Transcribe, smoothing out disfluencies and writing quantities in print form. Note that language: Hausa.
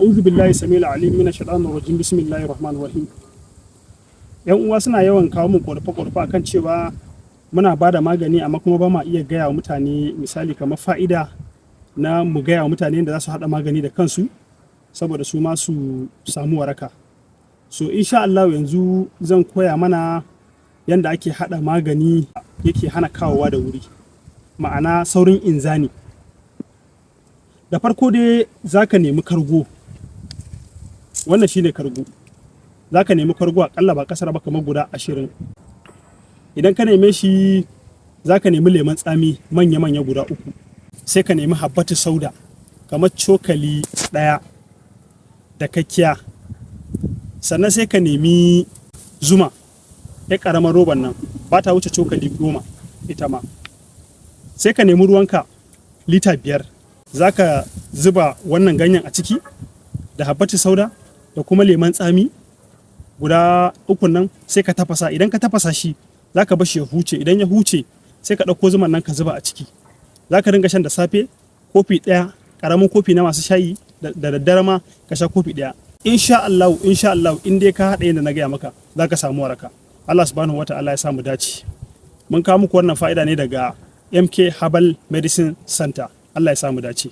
A'udhu billahi samil alim minash shaitanir rajim. Bismillahir rahmanir rahim. Yan uwa suna yawan kawo mu korafe-korafe akan cewa muna bada magani amma kuma ba ma iya gaya wa mutane misali kamar fa'ida na mu gaya wa mutane da za su haɗa magani da kansu saboda su ma su samu waraka. So insha Allah yanzu zan koya mana yanda ake haɗa magani yake hana kawowa da wuri, ma'ana saurin inzani. Da farko dai za ka nemi kargo, wannan shine kargo. Za ka nemi kargo aƙalla ba ƙasar ba kamar guda 20. Idan ka neme shi za ka nemi lemon tsami manya-manya guda 3. Sai ka nemi habbatu sauda kamar cokali 1 da kakkiya. Sannan sai ka nemi zuma, ya ƙaramar roban nan ba ta wuce cokali 10 ita ma. Sai ka nemi ruwanka lita 5. Za ka zuba wannan ganyen a ciki da habbatu sauda da kuma lemon tsami guda 3 nan, sai ka tafasa. Idan ka tafasa shi za ka bashi ya huce. Idan ya huce sai ka ɗauko zuman nan ka zuba a ciki. Za ka ringa shan da safe kofi 1, ƙaramin kofi na masu shayi, da daddare ma ka sha kofi 1. Insha Allah in dai ka haɗa yadda na gaya maka za ka samu waraka. Allah subhanahu wata'ala ya samu dace. Mun kawo muku wannan fa'ida ne daga MK Herbal Medicine Center. Allah ya samu dace.